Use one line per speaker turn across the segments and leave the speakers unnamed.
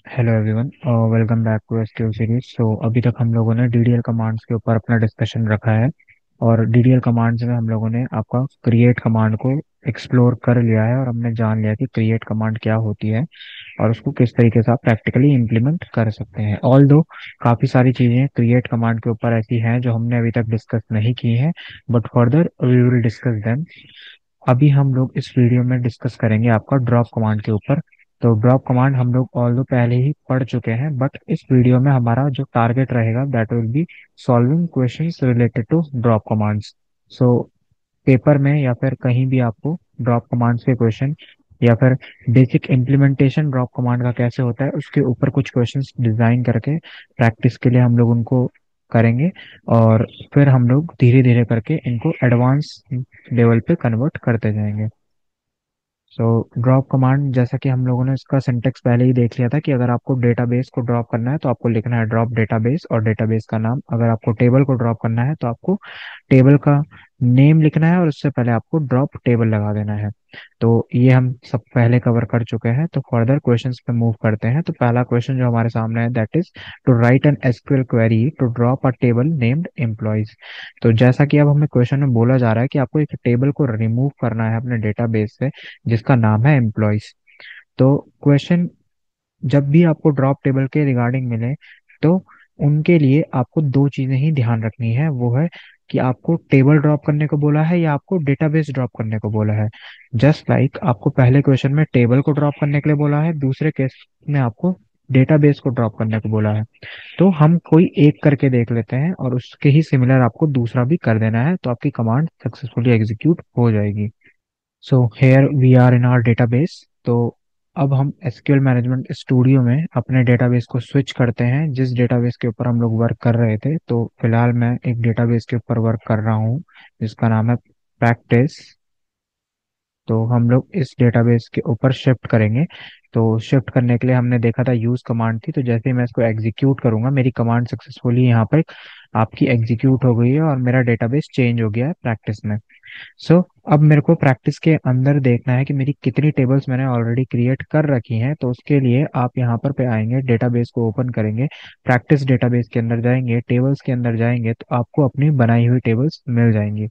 Hello everyone, welcome back to SQL series. अभी तक हम लोगों ने डीडीएल कमांड्स के ऊपर अपना डिस्कशन रखा है। और डीडीएल कमांड्स में हम लोगों ने आपका क्रिएट कमांड को एक्सप्लोर कर लिया है और हमने जान लिया कि क्रिएट कमांड क्या होती है और उसको किस तरीके से आप प्रैक्टिकली इम्प्लीमेंट कर सकते हैं। ऑल दो काफ़ी सारी चीज़ें क्रिएट कमांड के ऊपर ऐसी हैं जो हमने अभी तक डिस्कस नहीं की हैं, but further we will discuss them. अभी हम लोग इस वीडियो में डिस्कस करेंगे आपका ड्रॉप कमांड के ऊपर। तो ड्रॉप कमांड हम लोग ऑल्दो पहले ही पढ़ चुके हैं, बट इस वीडियो में हमारा जो टारगेट रहेगा that will be solving questions related to drop commands. So paper में या फिर कहीं भी आपको ड्रॉप कमांड्स के क्वेश्चन या फिर बेसिक इम्प्लीमेंटेशन ड्रॉप कमांड का कैसे होता है उसके ऊपर कुछ क्वेश्चंस डिजाइन करके प्रैक्टिस के लिए हम लोग उनको करेंगे। और फिर हम लोग धीरे धीरे करके इनको एडवांस लेवल पे कन्वर्ट करते जाएंगे। सो ड्रॉप कमांड, जैसा कि हम लोगों ने इसका सिंटेक्स पहले ही देख लिया था कि अगर आपको डेटाबेस को ड्रॉप करना है तो आपको लिखना है ड्रॉप डेटाबेस और डेटाबेस का नाम। अगर आपको टेबल को ड्रॉप करना है तो आपको टेबल का नेम लिखना है और उससे पहले आपको ड्रॉप टेबल लगा देना है। तो ये हम सब पहले कवर कर चुके हैं। तो फर्दर क्वेश्चंस पे मूव करते हैं। तो पहला क्वेश्चन जो हमारे सामने है that is to write an SQL query to drop a table named employees. तो जैसा कि अब हमें क्वेश्चन में बोला जा रहा है कि आपको एक टेबल को रिमूव करना है अपने डेटाबेस से जिसका नाम है एम्प्लॉयज। तो क्वेश्चन जब भी आपको ड्रॉप टेबल के रिगार्डिंग मिले तो उनके लिए आपको दो चीजें ही ध्यान रखनी है। वो है कि आपको टेबल ड्रॉप करने को बोला है या आपको डेटाबेस ड्रॉप करने को बोला है। जस्ट लाइक आपको पहले क्वेश्चन में टेबल को ड्रॉप करने के लिए बोला है, दूसरे केस में आपको डेटाबेस को ड्रॉप करने को बोला है। तो हम कोई एक करके देख लेते हैं और उसके ही सिमिलर आपको दूसरा भी कर देना है तो आपकी कमांड सक्सेसफुली एग्जीक्यूट हो जाएगी। So here we are in our database. तो अब हम एसक्यूएल मैनेजमेंट स्टूडियो में अपने डेटाबेस को स्विच करते हैं जिस डेटाबेस के ऊपर हम लोग वर्क कर रहे थे। तो फिलहाल मैं एक डेटाबेस के ऊपर वर्क कर रहा हूँ जिसका नाम है प्रैक्टिस। तो हम लोग इस डेटाबेस के ऊपर शिफ्ट करेंगे। तो शिफ्ट करने के लिए हमने देखा था यूज कमांड थी। तो जैसे ही मैं इसको एग्जीक्यूट करूंगा मेरी कमांड सक्सेसफुली यहाँ पर आपकी एग्जीक्यूट हो गई है और मेरा डेटाबेस चेंज हो गया है प्रैक्टिस में। सो अब मेरे को प्रैक्टिस के अंदर देखना है कि मेरी कितनी टेबल्स मैंने ऑलरेडी क्रिएट कर रखी हैं। तो उसके लिए आप यहाँ पर पे आएंगे, डेटाबेस को ओपन करेंगे, प्रैक्टिस डेटाबेस के अंदर जाएंगे, टेबल्स के अंदर जाएंगे तो आपको अपनी बनाई हुई टेबल्स मिल जाएंगी।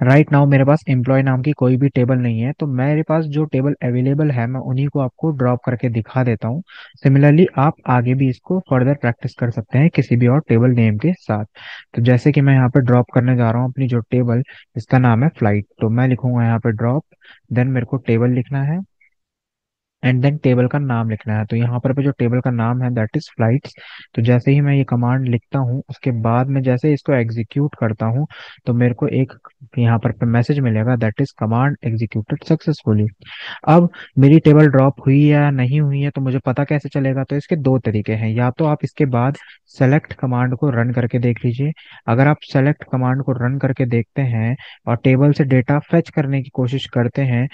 राइट नाउ मेरे पास एम्प्लॉय नाम की कोई भी टेबल नहीं है, तो मेरे पास जो टेबल अवेलेबल है मैं उन्हीं को आपको ड्रॉप करके दिखा देता हूँ। सिमिलरली आप आगे भी इसको फर्दर प्रैक्टिस कर सकते हैं किसी भी और टेबल नेम के साथ। तो जैसे कि मैं यहाँ पे ड्रॉप करने जा रहा हूँ अपनी जो टेबल, इसका नाम है फ्लाइट, तो मैं लिखूंगा यहाँ पे ड्रॉप, देन मेरे को टेबल लिखना है एंड देन टेबल का नाम लिखना है। तो यहाँ पर पे जो टेबल का नाम है दैट इज फ्लाइट्स। तो जैसे ही मैं ये कमांड लिखता हूँ उसके बाद में जैसे इसको एग्जीक्यूट करता हूँ तो मेरे को एक यहाँ पर पे मैसेज मिलेगा that is command executed successfully. अब मेरी टेबल ड्रॉप हुई है या नहीं हुई है तो मुझे पता कैसे चलेगा? तो इसके दो तरीके हैं। या तो आप इसके बाद सेलेक्ट कमांड को रन करके देख लीजिए। अगर आप सेलेक्ट कमांड को रन करके देखते हैं और टेबल से डेटा फेच करने की कोशिश करते हैं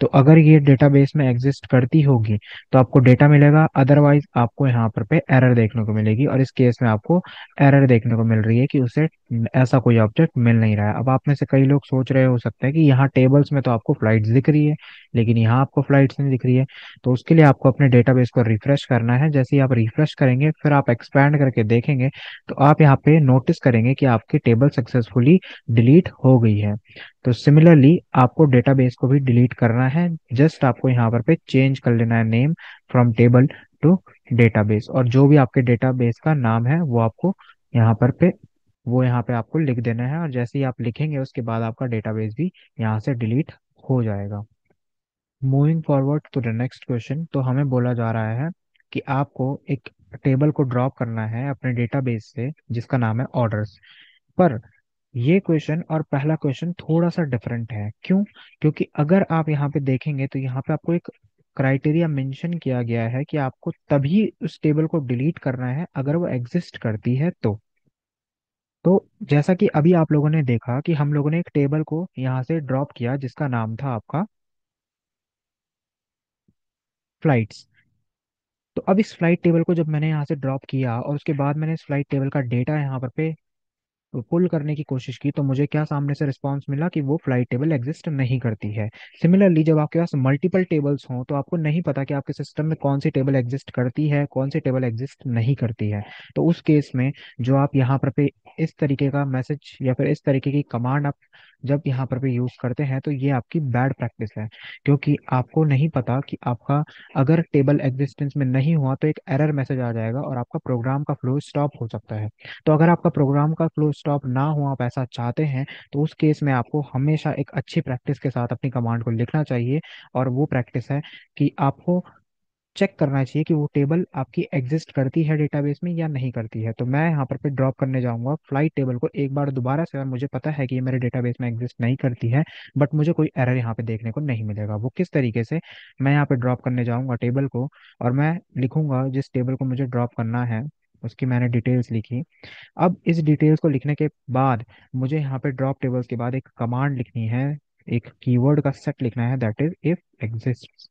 तो अगर ये डेटाबेस में एग्जिस्ट करती होगी तो आपको डेटा मिलेगा, अदरवाइज आपको यहाँ पर पे एरर देखने को मिलेगी। और इस केस में आपको एरर देखने को मिल रही है कि उसे ऐसा कोई ऑब्जेक्ट मिल नहीं रहा है। अब आप में से कई लोग सोच रहे हो सकते हैं कि यहाँ टेबल्स में तो आपको फ्लाइट्स दिख रही है लेकिन यहाँ आपको फ्लाइट्स नहीं दिख रही है। तो उसके लिए आपको अपने डेटाबेस को रिफ्रेश करना है। जैसे ही आप रिफ्रेश करेंगे फिर आप एक्सपैंड करके देखेंगे तो आप यहाँ पे नोटिस करेंगे कि आपकी टेबल सक्सेसफुली डिलीट हो गई है। तो सिमिलरली आपको डेटाबेस को भी डिलीट करना है। जस्ट आपको यहाँ पर पे चेंज कर लेना है name from table to database, और जो भी आपके डेटाबेस का नाम है यहाँ पर पे वो यहाँ पे आपको लिख देना है। और जैसे ही आप लिखेंगे उसके बाद आपका डेटाबेस भी यहाँ से डिलीट हो जाएगा। Moving forward to the next question, तो हमें बोला जा रहा है कि आपको एक टेबल को ड्रॉप करना है अपने डेटाबेस से जिसका नाम है ऑर्डर्स। पर ये क्वेश्चन और पहला क्वेश्चन थोड़ा सा डिफरेंट है। क्यों? क्योंकि अगर आप यहाँ पे देखेंगे तो यहाँ पे आपको एक क्राइटेरिया मेंशन किया गया है कि आपको तभी उस टेबल को डिलीट करना है अगर वो एग्जिस्ट करती है तो जैसा कि अभी आप लोगों ने देखा कि हम लोगों ने एक टेबल को यहाँ से ड्रॉप किया जिसका नाम था आपका फ्लाइट्स। तो अब इस फ्लाइट टेबल को जब मैंने यहाँ से ड्रॉप किया और उसके बाद मैंने इस फ्लाइट टेबल का डेटा यहाँ पर पे पुल करने की कोशिश की तो मुझे क्या सामने से रिस्पॉन्स मिला कि वो फ्लाइट टेबल एग्जिस्ट नहीं करती है। सिमिलरली जब आपके पास मल्टीपल टेबल्स हों तो आपको नहीं पता कि आपके सिस्टम में कौन सी टेबल एग्जिस्ट करती है, कौन सी टेबल एग्जिस्ट नहीं करती है। तो उस केस में जो आप यहाँ पर पे इस तरीके का मैसेज या फिर इस तरीके की कमांड आप जब यहाँ पर पे यूज करते हैं तो ये आपकी बैड प्रैक्टिस है, क्योंकि आपको नहीं पता कि आपका अगर टेबल एग्जिस्टेंस में नहीं हुआ तो एक एरर मैसेज आ जाएगा और आपका प्रोग्राम का फ्लो स्टॉप हो सकता है। तो अगर आपका प्रोग्राम का फ्लो स्टॉप ना हो, आप ऐसा चाहते हैं, तो उस केस में आपको हमेशा एक अच्छी प्रैक्टिस के साथ अपनी कमांड को लिखना चाहिए। और वो प्रैक्टिस है कि आपको चेक करना चाहिए कि वो टेबल आपकी एग्जिस्ट करती है डेटाबेस में या नहीं करती है। तो मैं यहाँ पर ड्रॉप करने जाऊंगा फ्लाइट टेबल को एक बार दोबारा से, और मुझे पता है कि ये मेरे डेटाबेस में एग्जिस्ट नहीं करती है, बट मुझे कोई एरर यहाँ पे देखने को नहीं मिलेगा। वो किस तरीके से, मैं यहाँ पे ड्रॉप करने जाऊंगा टेबल को, और मैं लिखूंगा जिस टेबल को मुझे ड्रॉप करना है उसकी मैंने डिटेल्स लिखी। अब इस डिटेल्स को लिखने के बाद मुझे यहाँ पे ड्रॉप टेबल्स के बाद एक कमांड लिखनी है, एक कीवर्ड का सेट लिखना है, दैट इज इफ एग्जिस्ट।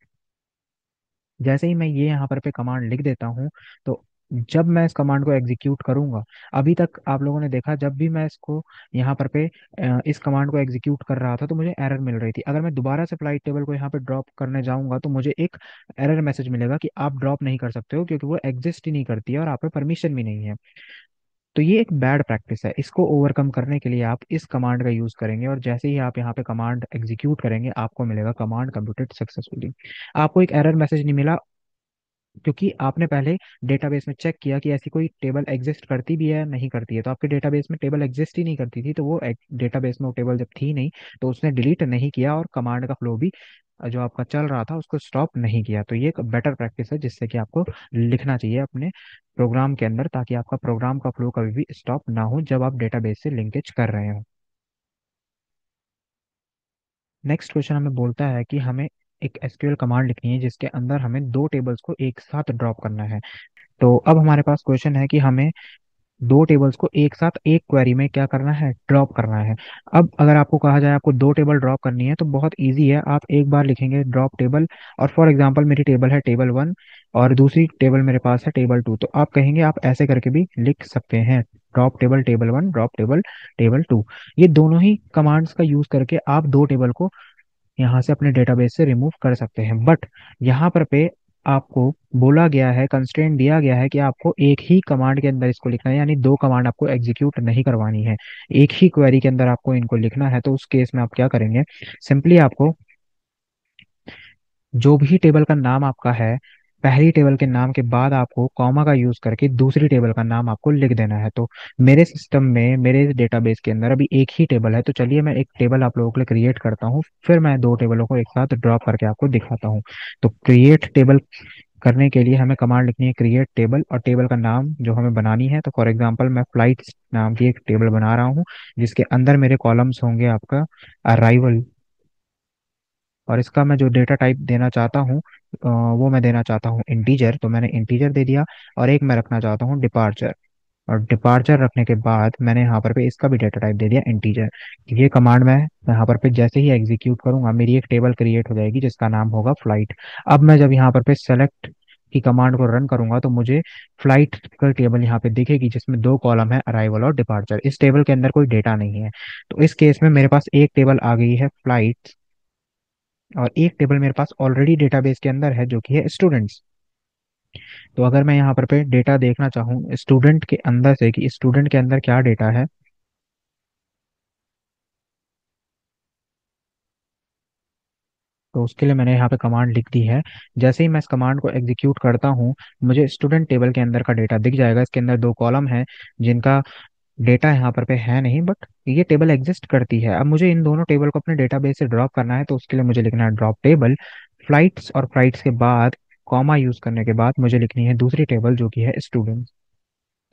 जैसे ही मैं ये यहाँ पर पे कमांड लिख देता हूँ, तो जब मैं इस कमांड को एग्जीक्यूट करूंगा, अभी तक आप लोगों ने देखा जब भी मैं इसको यहाँ पर पे इस कमांड को एग्जीक्यूट कर रहा था तो मुझे एरर मिल रही थी। अगर मैं दोबारा से फ्लाइट टेबल को यहाँ पे ड्रॉप करने जाऊंगा तो मुझे एक एरर मैसेज मिलेगा कि आप ड्रॉप नहीं कर सकते हो, क्योंकि वो एग्जिस्ट ही नहीं करती है और आप पे परमिशन भी नहीं है। तो ये एक बैड प्रैक्टिस है, इसको ओवरकम करने के लिए आप इस कमांड का यूज करेंगे, और जैसे ही आप यहाँ पे कमांड एग्जीक्यूट करेंगे आपको मिलेगा कमांड कंप्यूटेड सक्सेसफुली। आपको एक एरर मैसेज नहीं मिला, क्योंकि आपने पहले डेटाबेस में चेक किया कि ऐसी कोई टेबल एग्जिस्ट करती भी है या नहीं करती है। तो आपके डेटाबेस में टेबल एग्जिस्ट ही नहीं करती थी, तो वो डेटाबेस में वो टेबल जब थी नहीं तो उसने डिलीट नहीं किया, और कमांड का फ्लो भी जो आपका चल रहा था उसको स्टॉप नहीं किया। तो ये एक बेटर प्रैक्टिस है जिससे कि आपको लिखना चाहिए अपने प्रोग्राम के अंदर, ताकि आपका प्रोग्राम का फ्लो कभी भी स्टॉप ना हो जब आप डेटाबेस से लिंकेज कर रहे हो। नेक्स्ट क्वेश्चन हमें बोलता है कि हमें एक एसक्यूएल कमांड लिखनी है जिसके अंदर हमें दो टेबल्स को एक साथ ड्रॉप करना है। तो अब हमारे पास क्वेश्चन है कि हमें दो टेबल्स को एक साथ एक क्वेरी में क्या करना है, ड्रॉप करना है। अब अगर आपको कहा जाए आपको दो टेबल ड्रॉप करनी है तो बहुत इजी है, आप एक बार लिखेंगे ड्रॉप टेबल, और फॉर एग्जांपल मेरी टेबल है टेबल 1 और दूसरी टेबल मेरे पास है टेबल 2, तो आप कहेंगे, आप ऐसे करके भी लिख सकते हैं, drop table table 1, drop table table 2। ये दोनों ही कमांड्स का यूज करके आप दो टेबल को यहाँ से अपने डेटाबेस से रिमूव कर सकते हैं। बट यहाँ पर पे आपको बोला गया है, कंस्ट्रेंट दिया गया है कि आपको एक ही कमांड के अंदर इसको लिखना है, यानी दो कमांड आपको एग्जीक्यूट नहीं करवानी है, एक ही क्वेरी के अंदर आपको इनको लिखना है। तो उस केस में आप क्या करेंगे, सिंपली आपको जो भी टेबल का नाम आपका है, पहली टेबल के नाम के बाद आपको कॉमा का यूज करके दूसरी टेबल का नाम आपको लिख देना है। तो मेरे सिस्टम में, मेरे डेटाबेस के अंदर अभी एक ही टेबल है, तो चलिए मैं एक टेबल आप लोगों के लिए क्रिएट करता हूँ, फिर मैं दो टेबलों को एक साथ ड्रॉप करके आपको दिखाता हूँ। तो क्रिएट टेबल करने के लिए हमें कमांड लिखनी है क्रिएट टेबल, और टेबल का नाम जो हमें बनानी है, तो फॉर एग्जांपल मैं फ्लाइट्स नाम की एक टेबल बना रहा हूँ जिसके अंदर मेरे कॉलम्स होंगे आपका अराइवल, और इसका मैं जो डेटा टाइप देना चाहता हूँ वो मैं देना चाहता हूँ इंटीजर, तो मैंने इंटीजर दे दिया। और एक मैं रखना चाहता हूँ डिपार्चर, और डिपार्चर रखने के बाद मैंने यहाँ पर पे इसका भी डेटा टाइप दे दिया इंटीजर। ये कमांड मैं यहाँ पर पे जैसे ही एग्जीक्यूट करूंगा मेरी एक टेबल क्रिएट हो जाएगी जिसका नाम होगा फ्लाइट। अब मैं जब यहाँ पर पे सेलेक्ट की कमांड को रन करूंगा तो मुझे फ्लाइट का टेबल यहाँ पे दिखेगी जिसमें दो कॉलम है अराइवल और डिपार्चर, इस टेबल के अंदर कोई डेटा नहीं है। तो इस केस में मेरे पास एक टेबल आ गई है फ्लाइट, और एक टेबल मेरे पास ऑलरेडी डेटाबेस के अंदर है जो कि है स्टूडेंट्स। तो अगर मैं यहाँ पर पे डेटा देखना चाहूँ स्टूडेंट के अंदर से कि स्टूडेंट के अंदर क्या डेटा है, तो उसके लिए मैंने यहाँ पे कमांड लिख दी है। जैसे ही मैं इस कमांड को एग्जीक्यूट करता हूँ मुझे स्टूडेंट टेबल के अंदर का डेटा दिख जाएगा। इसके अंदर दो कॉलम है जिनका डेटा यहाँ पर पे है नहीं, बट ये टेबल एग्जिस्ट करती है। अब मुझे इन दोनों टेबल को अपने डेटाबेस से ड्रॉप करना है, तो उसके लिए मुझे लिखना है ड्रॉप टेबल फ्लाइट्स, और फ्लाइट्स के बाद कॉमा यूज करने के बाद मुझे लिखनी है दूसरी टेबल जो कि है स्टूडेंट।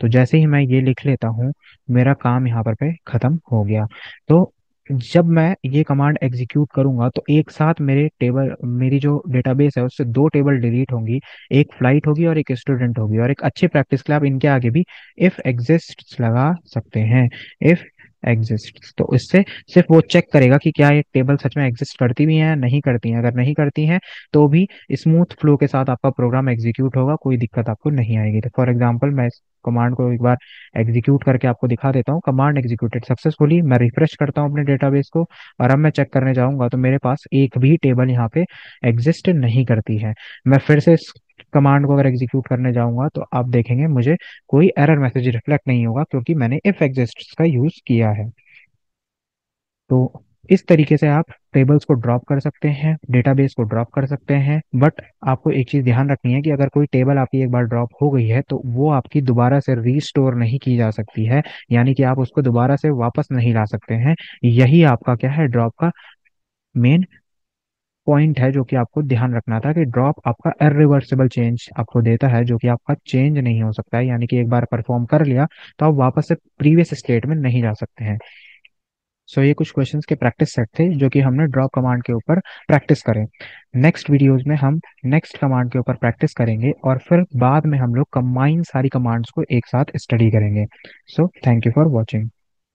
तो जैसे ही मैं ये लिख लेता हूँ मेरा काम यहाँ पर पे खत्म हो गया। तो जब मैं ये कमांड एग्जीक्यूट करूंगा तो एक साथ मेरे टेबल, मेरी जो डेटाबेस है उससे दो टेबल डिलीट होंगी, एक फ्लाइट होगी और एक स्टूडेंट होगी। और एक अच्छी प्रैक्टिस के लिए आप इनके आगे भी इफ एग्जिस्ट लगा सकते हैं, इफ एग्जिस्ट। तो इससे सिर्फ वो चेक करेगा कि क्या ये टेबल सच में एग्जिस्ट करती भी हैं या नहीं करती हैं। अगर नहीं करती हैं तो भी स्मूथ फ्लो के साथ आपका प्रोग्राम एग्जीक्यूट होगा, कोई दिक्कत आपको नहीं आएगी। तो फॉर एग्जांपल मैं इस कमांड को एक बार एग्जीक्यूट करके आपको दिखा देता हूँ। कमांड एग्जीक्यूटेड सक्सेसफुली, मैं रिफ्रेश करता हूँ अपने डेटाबेस को, और अब मैं चेक करने जाऊंगा तो मेरे पास एक भी टेबल यहाँ पे एग्जिस्ट नहीं करती है। मैं फिर से इस कमांड को अगर एग्जीक्यूट करने जाऊंगा तो आप देखेंगे मुझे कोई एरर मैसेज रिफ्लेक्ट नहीं होगा, क्योंकि मैंने इफ एग्जिस्ट्स का यूज किया है। तो इस तरीके से आप टेबल्स को ड्रॉप कर सकते हैं, डेटाबेस को ड्रॉप कर सकते हैं। बट आपको एक चीज ध्यान रखनी है कि अगर कोई टेबल आपकी एक बार ड्रॉप हो गई है तो वो आपकी दोबारा से रीस्टोर नहीं की जा सकती है, यानी कि आप उसको दोबारा से वापस नहीं ला सकते हैं। यही आपका क्या है, ड्रॉप का मेन पॉइंट है, जो कि आपको ध्यान रखना था कि ड्रॉप आपका इरिवर्सिबल चेंज आपको देता है, जो कि आपका चेंज नहीं हो सकता है। यानी कि एक बार परफॉर्म कर लिया तो आप वापस से प्रीवियस स्टेट में नहीं जा सकते हैं। सो ये कुछ क्वेश्चंस के प्रैक्टिस सेट थे जो कि हमने ड्रॉप कमांड के ऊपर प्रैक्टिस करें। नेक्स्ट वीडियोस में हम नेक्स्ट कमांड के ऊपर प्रैक्टिस करेंगे, और फिर बाद में हम लोग कंबाइन सारी कमांड्स को एक साथ स्टडी करेंगे। So thank you for watching.